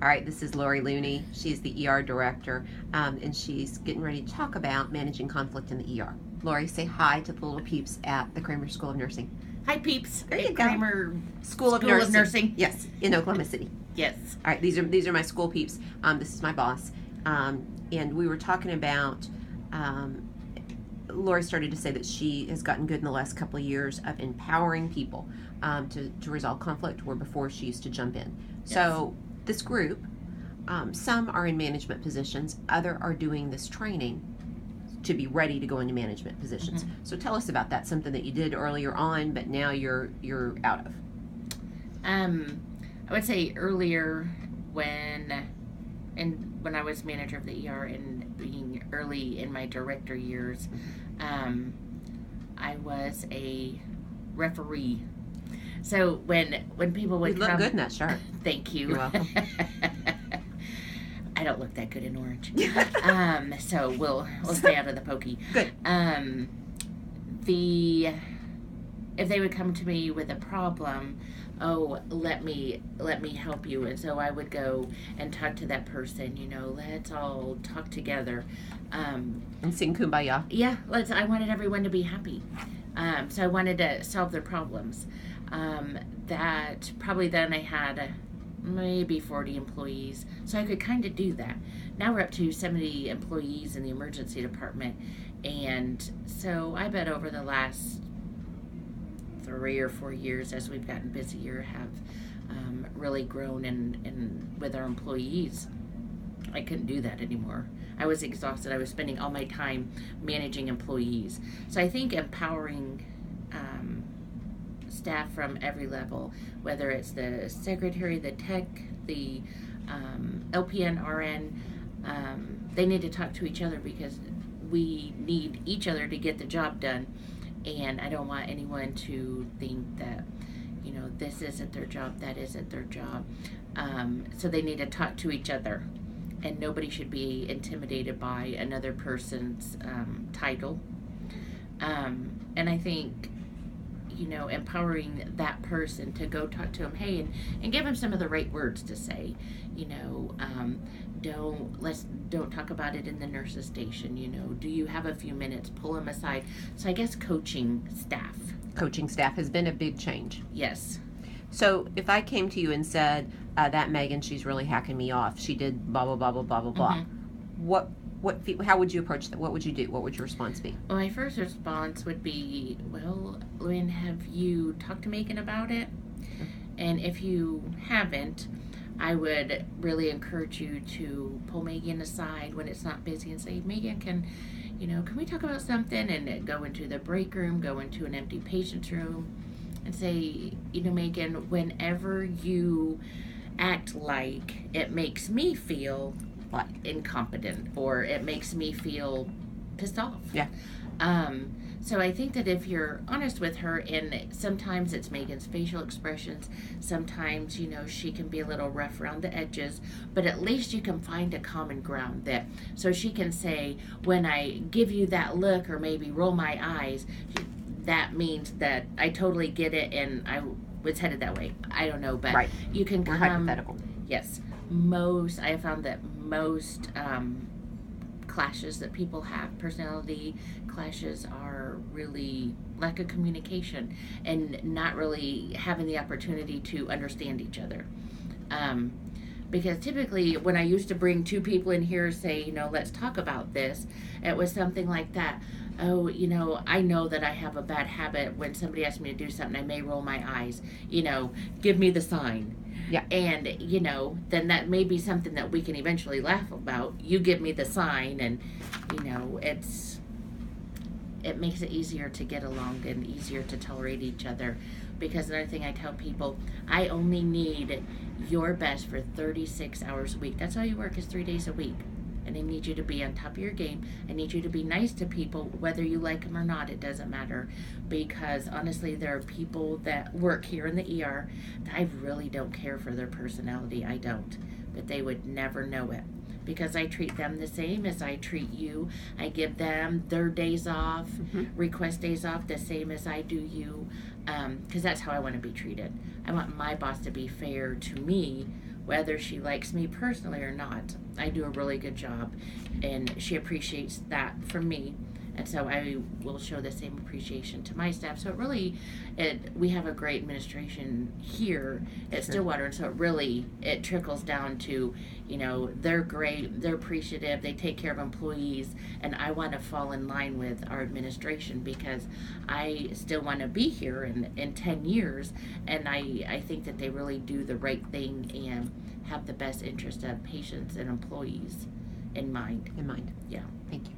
All right, this is Lori Looney. She's the ER director, and she's getting ready to talk about managing conflict in the ER. Lori, say hi to the little peeps at the Kramer School of Nursing. Hi, peeps. There you go. Kramer School of Nursing. Yes, in Oklahoma City. Yes. All right, these are my school peeps. This is my boss, and we were talking about. Lori started to say that she has gotten good in the last couple of years of empowering people to resolve conflict, where before she used to jump in. Yes. So this group, some are in management positions, other are doing this training to be ready to go into management positions. Mm-hmm. So tell us about that, something that you did earlier on, but now you're out of. I would say earlier when I was manager of the ER and being early in my director years, I was a referee. So when people would You look come, good in that shirt. Thank you. You're welcome. I don't look that good in orange. So we'll stay out of the pokey. Good. If they would come to me with a problem, let me help you, and so I would go and talk to that person. Let's all talk together. And sing Kumbaya. Yeah, I wanted everyone to be happy. So I wanted to solve their problems. That probably then I had maybe 40 employees, so I could kind of do that. Now we're up to 70 employees in the emergency department, and so I bet over the last 3 or 4 years, as we've gotten busier, have really grown and with our employees. I couldn't do that anymore. I was exhausted. I was spending all my time managing employees. So I think empowering staff from every level, whether it's the secretary, the tech, the LPN, RN, they need to talk to each other because we need each other to get the job done. And I don't want anyone to think that, this isn't their job, that isn't their job. So they need to talk to each other. And nobody should be intimidated by another person's title. And I think, empowering that person to go talk to him, hey, and give him some of the right words to say. Don't talk about it in the nurse's station. Do you have a few minutes? Pull him aside. So I guess coaching staff. Coaching staff has been a big change. Yes. So if I came to you and said, that Megan, she's really hacking me off. She did blah, blah, blah, blah, blah, blah, blah. How would you approach that? What would you do? What would your response be? Well, my first response would be, well, Lynn, have you talked to Megan about it? And if you haven't, I would really encourage you to pull Megan aside when it's not busy and say, Megan, can we talk about something? And go into the break room, go into an empty patient's room and say, Megan, whenever you act like it makes me feel incompetent or it makes me feel pissed off. Yeah. So I think that if you're honest with her, and sometimes it's Megan's facial expressions, sometimes, she can be a little rough around the edges, but at least you can find a common ground that, so she can say, when I give you that look or maybe roll my eyes, that means that I totally get it and I was headed that way. I don't know, but right. You can We're come. hypothetical. Yes. I have found that most clashes that people have, personality clashes, are really lack of communication and not really having the opportunity to understand each other. Because typically when I used to bring two people in here, say, let's talk about this, it was something like that. Oh, I know that I have a bad habit. When somebody asks me to do something, I may roll my eyes. Give me the sign. Yeah. And, then that may be something that we can eventually laugh about. You give me the sign, and, it makes it easier to get along and easier to tolerate each other. Because another thing I tell people, I only need your best for 36 hours a week. That's all you work, is 3 days a week. And I need you to be on top of your game. I need you to be nice to people, whether you like them or not. It doesn't matter. Because honestly, there are people that work here in the ER that I really don't care for their personality. I don't. But they would never know it. Because I treat them the same as I treat you. I give them their days off, request days off, the same as I do you. Because that's how I want to be treated. I want my boss to be fair to me whether she likes me personally or not, I do a really good job, and she appreciates that from me. And so I will show the same appreciation to my staff. So it really, we have a great administration here at Stillwater, and so it trickles down to, they're great, they're appreciative, they take care of employees, and I want to fall in line with our administration because I still want to be here in 10 years, and I think that they really do the right thing and have the best interest of patients and employees in mind. In mind. Yeah. Thank you.